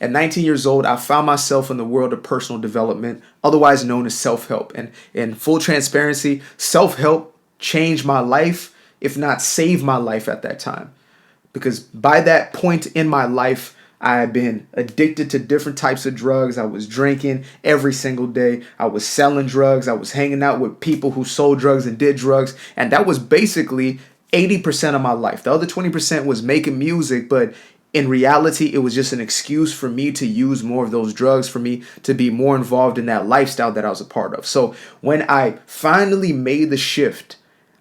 at 19 years old, I found myself in the world of personal development, otherwise known as self-help. And in full transparency, self-help changed my life, if not saved my life at that time. Because by that point in my life, I had been addicted to different types of drugs. I was drinking every single day. I was selling drugs. I was hanging out with people who sold drugs and did drugs. And that was basically 80% of my life. The other 20% was making music, but in reality, it was just an excuse for me to use more of those drugs, for me to be more involved in that lifestyle that I was a part of. So when I finally made the shift,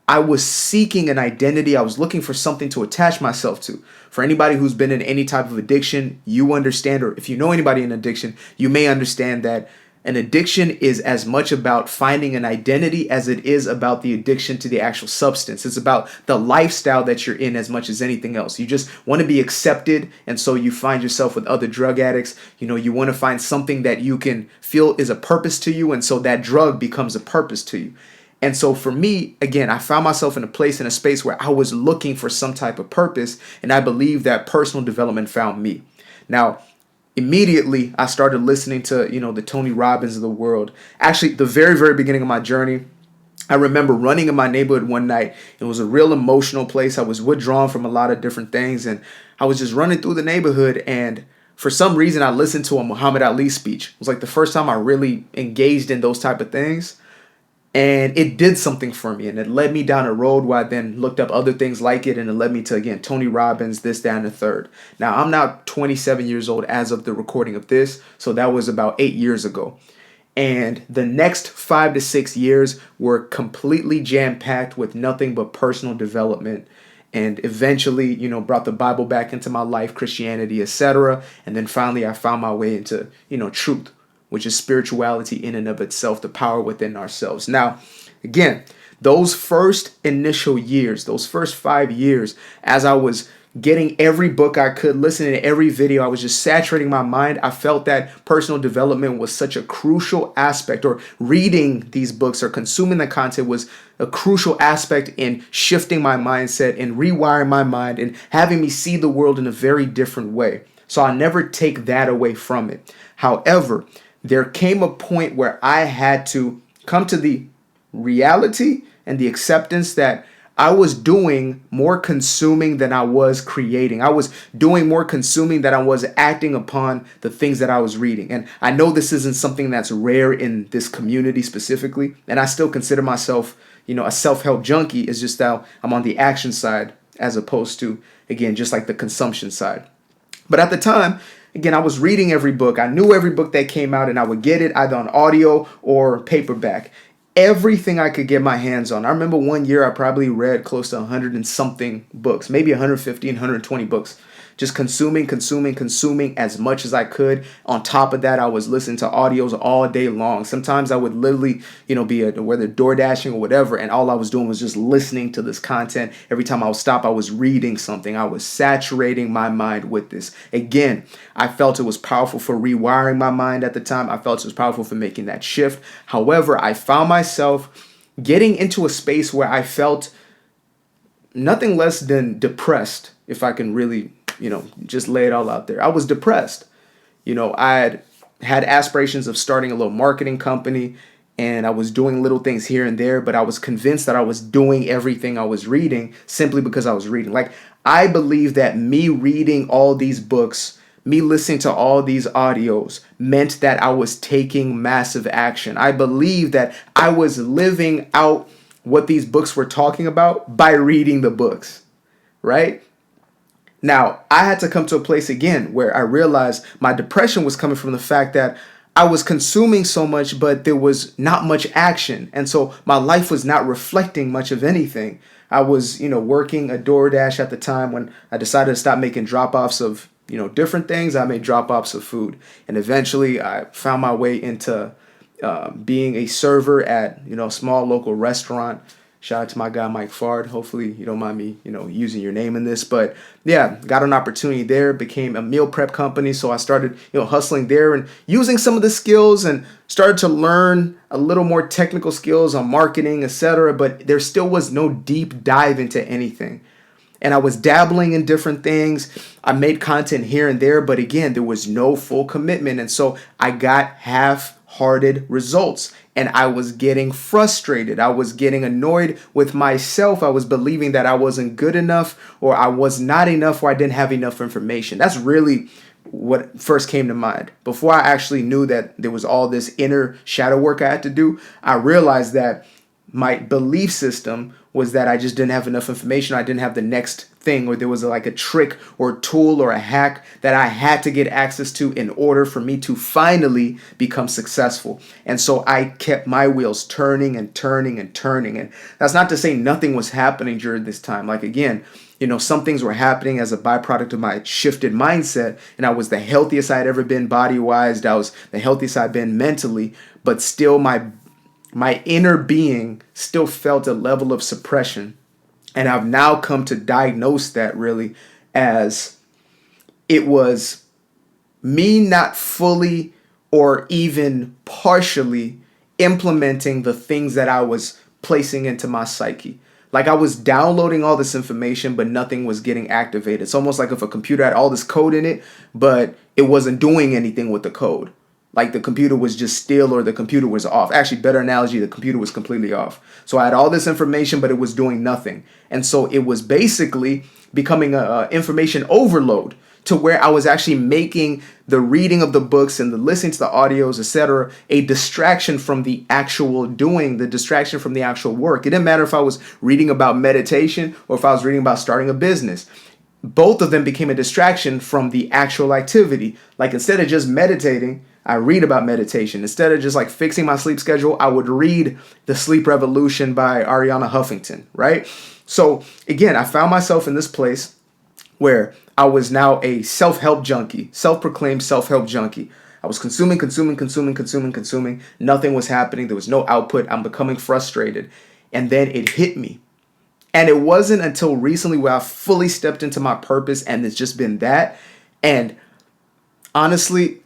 I was seeking an identity. I was looking for something to attach myself to. For anybody who's been in any type of addiction, you understand, or if you know anybody in addiction, you may understand that an addiction is as much about finding an identity as it is about the addiction to the actual substance. It's about the lifestyle that you're in as much as anything else. You just want to be accepted, and so you find yourself with other drug addicts. You want to find something that you can feel is a purpose to you, and so that drug becomes a purpose to you. And so for me, again, I found myself in a space where I was looking for some type of purpose, and I believe that personal development found me. Now, immediately, I started listening to, the Tony Robbins of the world. Actually, the very, very beginning of my journey, I remember running in my neighborhood one night. It was a real emotional place. I was withdrawn from a lot of different things, and I was just running through the neighborhood, and for some reason, I listened to a Muhammad Ali speech. It was like the first time I really engaged in those type of things. And it did something for me, and it led me down a road where I then looked up other things like it, and it led me to, again, Tony Robbins, this, that, and the third. Now, I'm now 27 years old as of the recording of this, so that was about 8 years ago. And the next 5 to 6 years were completely jam-packed with nothing but personal development, and eventually, brought the Bible back into my life, Christianity, etc. And then finally, I found my way into, truth, which is spirituality in and of itself, the power within ourselves. Now, again, those first initial years, those first 5 years, as I was getting every book I could, listening to every video, I was just saturating my mind. I felt that personal development was such a crucial aspect, or reading these books or consuming the content was a crucial aspect in shifting my mindset and rewiring my mind and having me see the world in a very different way. So I never take that away from it. However, there came a point where I had to come to the reality and the acceptance that I was doing more consuming than I was creating. I was doing more consuming than I was acting upon the things that I was reading. And I know this isn't something that's rare in this community specifically, and I still consider myself, a self-help junkie. It's just that I'm on the action side as opposed to, again, just like the consumption side. But at the time, again, I was reading every book. I knew every book that came out, and I would get it either on audio or paperback. Everything I could get my hands on. I remember one year I probably read close to 100 and something books, maybe 150 and 120 books. Just consuming as much as I could. On top of that, I was listening to audios all day long. Sometimes I would literally, be whether door dashing or whatever, and all I was doing was just listening to this content. Every time I would stop, I was reading something. I was saturating my mind with this. Again, I felt it was powerful for rewiring my mind at the time. I felt it was powerful for making that shift. However, I found myself getting into a space where I felt nothing less than depressed, if I can really just lay it all out there. I was depressed. I had aspirations of starting a little marketing company, and I was doing little things here and there, but I was convinced that I was doing everything I was reading simply because I was reading. Like, I believe that me reading all these books, me listening to all these audios meant that I was taking massive action. I believe that I was living out what these books were talking about by reading the books, right? Now, I had to come to a place again where I realized my depression was coming from the fact that I was consuming so much, but there was not much action. And so my life was not reflecting much of anything. I was, working a DoorDash at the time when I decided to stop making drop-offs of, different things. I made drop-offs of food. And eventually I found my way into being a server at, a small local restaurant. Shout out to my guy, Mike Fard. Hopefully you don't mind me, using your name in this. But yeah, got an opportunity there, became a meal prep company. So I started, hustling there and using some of the skills and started to learn a little more technical skills on marketing, etc. But there still was no deep dive into anything. And I was dabbling in different things. I made content here and there, but again, there was no full commitment. And so I got half-hearted results, and I was getting frustrated. I was getting annoyed with myself. I was believing that I wasn't good enough, or I was not enough, or I didn't have enough information. That's really what first came to mind. Before I actually knew that there was all this inner shadow work I had to do, I realized that my belief system was that I just didn't have enough information. I didn't have the next thing, or there was like a trick or a tool or a hack that I had to get access to in order for me to finally become successful. And so I kept my wheels turning and turning and turning. And that's not to say nothing was happening during this time. Like, again, some things were happening as a byproduct of my shifted mindset, and I was the healthiest I'd ever been body-wise. I was the healthiest I'd been mentally, but still my inner being still felt a level of suppression. And I've now come to diagnose that really as it was me not fully or even partially implementing the things that I was placing into my psyche. Like, I was downloading all this information, but nothing was getting activated. It's almost like if a computer had all this code in it, but it wasn't doing anything with the code. Like, the computer was just still, or the computer was off. Actually, better analogy, the computer was completely off. So I had all this information, but it was doing nothing. And so it was basically becoming a information overload, to where I was actually making the reading of the books and the listening to the audios, etc., a distraction from the actual doing, the distraction from the actual work. It didn't matter if I was reading about meditation or if I was reading about starting a business. Both of them became a distraction from the actual activity. Like, instead of just meditating, I read about meditation. Instead of just like fixing my sleep schedule, I would read The Sleep Revolution by Arianna Huffington, right? So again, I found myself in this place where I was now a self-help junkie, self-proclaimed self-help junkie. I was consuming. Nothing was happening. There was no output. I'm becoming frustrated. And then it hit me. And it wasn't until recently where I fully stepped into my purpose, and it's just been that. And honestly,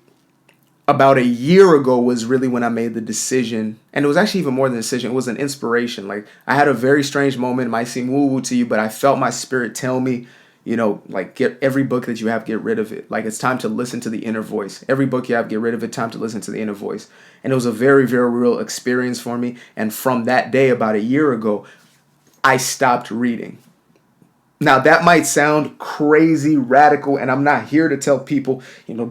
about a year ago was really when I made the decision. And it was actually even more than a decision. It was an inspiration. Like, I had a very strange moment. It might seem woo-woo to you, but I felt my spirit tell me, like, get every book that you have, get rid of it. Like, it's time to listen to the inner voice. Every book you have, get rid of it. Time to listen to the inner voice. And it was a very, very real experience for me. And from that day, about a year ago, I stopped reading. Now, that might sound crazy, radical, and I'm not here to tell people,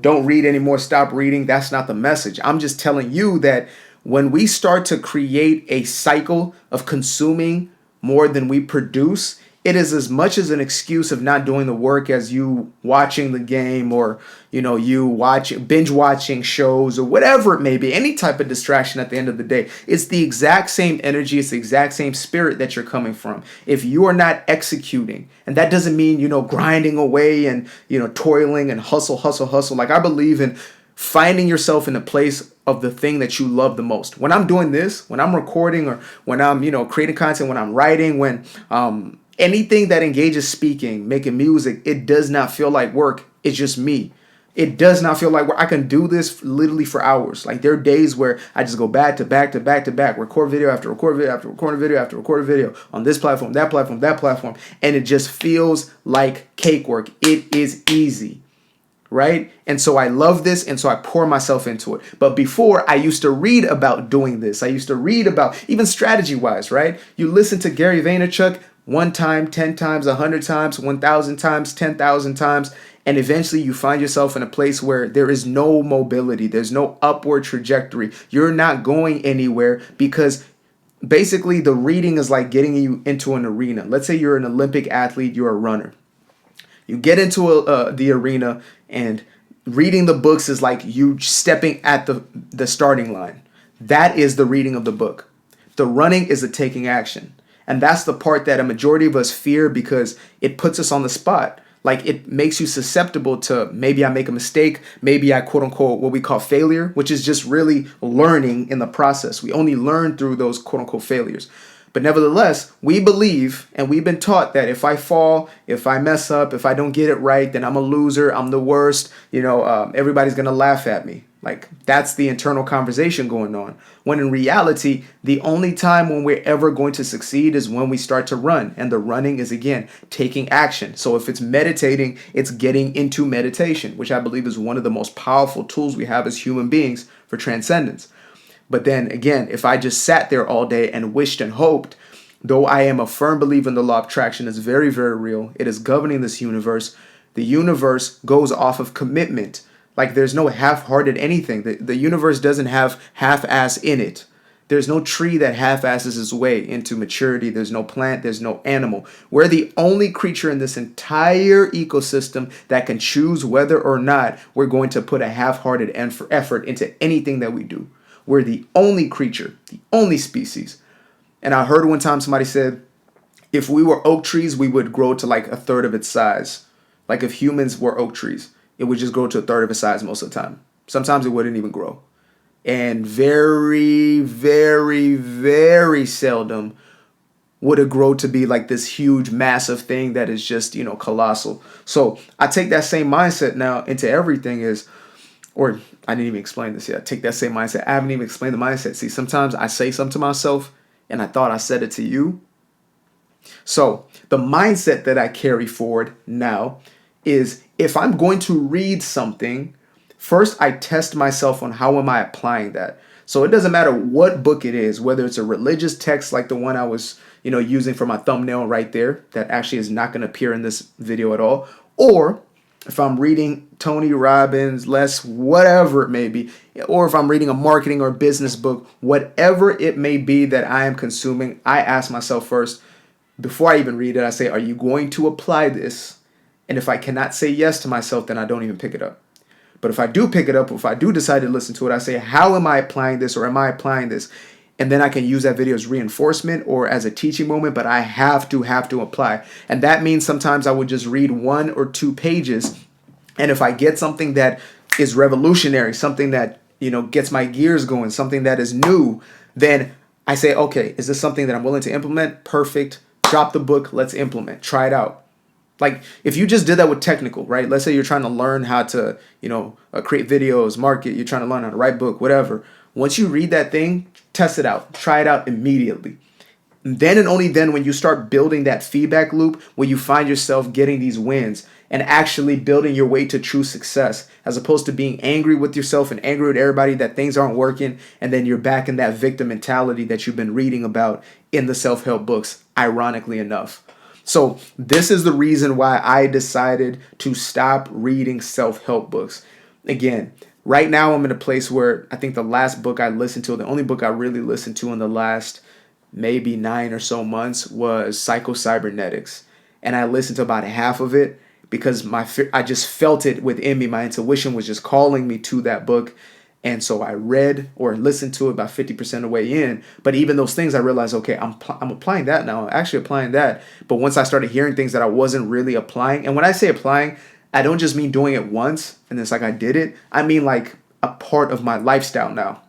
don't read anymore, stop reading. That's not the message. I'm just telling you that when we start to create a cycle of consuming more than we produce, it is as much as an excuse of not doing the work as you watching the game, or you binge watching shows, or whatever it may be, any type of distraction. At the end of the day, it's the exact same energy, it's the exact same spirit that you're coming from. If you are not executing, and that doesn't mean grinding away and toiling and hustle. Like, I believe in finding yourself in a place of the thing that you love the most. When I'm doing this, when I'm recording, or when I'm creating content, when I'm writing, when anything that engages speaking, making music, it does not feel like work. It's just me. It does not feel like work. I can do this literally for hours. Like, there are days where I just go back to back, record video after record video after record video after record video on this platform, that platform, that platform. And it just feels like cake work. It is easy, right? And so I love this, and so I pour myself into it. But before, I used to read about doing this. I used to read about, even strategy-wise, right? You listen to Gary Vaynerchuk 1 time, 10 times, 100 times, 1,000 times, 10,000 times, and eventually you find yourself in a place where there is no mobility. There's no upward trajectory. You're not going anywhere, because basically the reading is like getting you into an arena. Let's say you're an Olympic athlete, you're a runner. You get into the arena, and reading the books is like you stepping at the starting line. That is the reading of the book. The running is the taking action. And that's the part that a majority of us fear, because it puts us on the spot. Like, it makes you susceptible to, maybe I make a mistake, maybe I quote unquote what we call failure, which is just really learning in the process. We only learn through those quote unquote failures. But nevertheless, we believe, and we've been taught, that if I fall, if I mess up, if I don't get it right, then I'm a loser, I'm the worst, everybody's going to laugh at me. Like, that's the internal conversation going on. When in reality, the only time when we're ever going to succeed is when we start to run. And the running is, again, taking action. So if it's meditating, it's getting into meditation, which I believe is one of the most powerful tools we have as human beings for transcendence. But then again, if I just sat there all day and wished and hoped, though I am a firm believer in the law of attraction, is very, very real. It is governing this universe. The universe goes off of commitment. Like, there's no half-hearted anything. The universe doesn't have half-ass in it. There's no tree that half-asses its way into maturity. There's no plant. There's no animal. We're the only creature in this entire ecosystem that can choose whether or not we're going to put a half-hearted effort into anything that we do. We're the only creature, the only species. And I heard one time somebody said, if we were oak trees, we would grow to like a third of its size. Like, if humans were oak trees, it would just grow to a third of its size most of the time. Sometimes it wouldn't even grow. And very, very, very seldom would it grow to be like this huge, massive thing that is just, colossal. So I take that same mindset now into everything or I didn't even explain this yet. Take that same mindset. I haven't even explained the mindset. See, sometimes I say something to myself and I thought I said it to you. So the mindset that I carry forward now is, if I'm going to read something, first I test myself on how am I applying that. So it doesn't matter what book it is, whether it's a religious text like the one I was, using for my thumbnail right there, that actually is not going to appear in this video at all, or if I'm reading Tony Robbins, whatever it may be, or if I'm reading a marketing or business book, whatever it may be that I am consuming, I ask myself first, before I even read it, I say, are you going to apply this? And if I cannot say yes to myself, then I don't even pick it up. But if I do pick it up, if I do decide to listen to it, I say, how am I applying this, or am I applying this? And then I can use that video as reinforcement or as a teaching moment, but I have to apply. And that means sometimes I would just read 1 or 2 pages. And if I get something that is revolutionary, something that, gets my gears going, something that is new, then I say, okay, is this something that I'm willing to implement? Perfect. Drop the book. Let's implement. Try it out. Like, if you just did that with technical, right? Let's say you're trying to learn how to, create videos, market, you're trying to learn how to write book, whatever. Once you read that thing, test it out. Try it out immediately. And then and only then, when you start building that feedback loop, when you find yourself getting these wins and actually building your way to true success, as opposed to being angry with yourself and angry with everybody that things aren't working, and then you're back in that victim mentality that you've been reading about in the self-help books, ironically enough. So this is the reason why I decided to stop reading self-help books. Again, right now I'm in a place where I think the last book I listened to, the only book I really listened to in the last maybe 9 or so months, was Psycho-Cybernetics. And I listened to about half of it because I just felt it within me. My intuition was just calling me to that book. And so I read or listened to it about 50% of the way in. But even those things, I realized, okay, I'm applying that now. I'm actually applying that. But once I started hearing things that I wasn't really applying, and when I say applying, I don't just mean doing it once and it's like I did it. I mean like a part of my lifestyle now,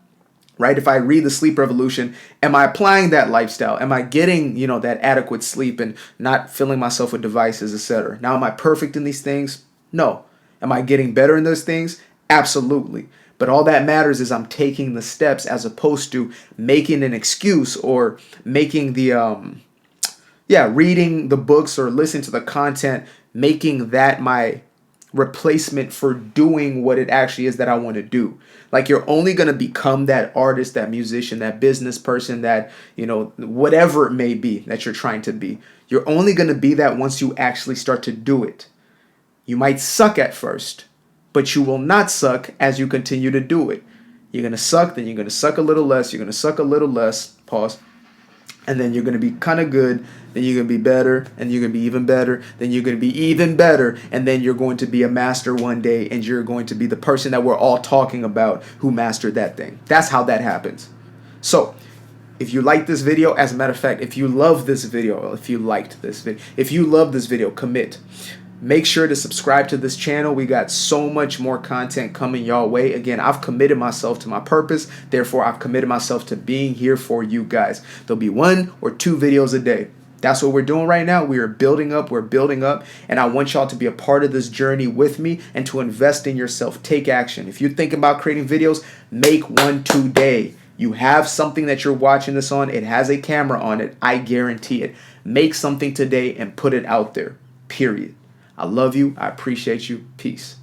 right? If I read The Sleep Revolution, am I applying that lifestyle? Am I getting, that adequate sleep and not filling myself with devices, etc.? Now, am I perfect in these things? No. Am I getting better in those things? Absolutely. But all that matters is I'm taking the steps, as opposed to making an excuse or making the, reading the books or listening to the content, making that my replacement for doing what it actually is that I want to do. Like, you're only going to become that artist, that musician, that business person, that, whatever it may be that you're trying to be. You're only going to be that once you actually start to do it. You might suck at first, but you will not suck as you continue to do it. You're going to suck, then you're going to suck a little less, you're going to suck a little less, pause, and then you're going to be kind of good, then you're going to be better, and you're going to be even better, then you're going to be even better, and then you're going to be a master one day, and you're going to be the person that we're all talking about who mastered that thing. That's how that happens. So, if you like this video, as a matter of fact, if you love this video, if you liked this video, if you love this video, commit. Make sure to subscribe to this channel. We got so much more content coming y'all way. Again, I've committed myself to my purpose. Therefore, I've committed myself to being here for you guys. There'll be 1 or 2 videos a day. That's what we're doing right now. We are building up. We're building up. And I want y'all to be a part of this journey with me and to invest in yourself. Take action. If you're thinking about creating videos, make one today. You have something that you're watching this on. It has a camera on it. I guarantee it. Make something today and put it out there. Period. I love you. I appreciate you. Peace.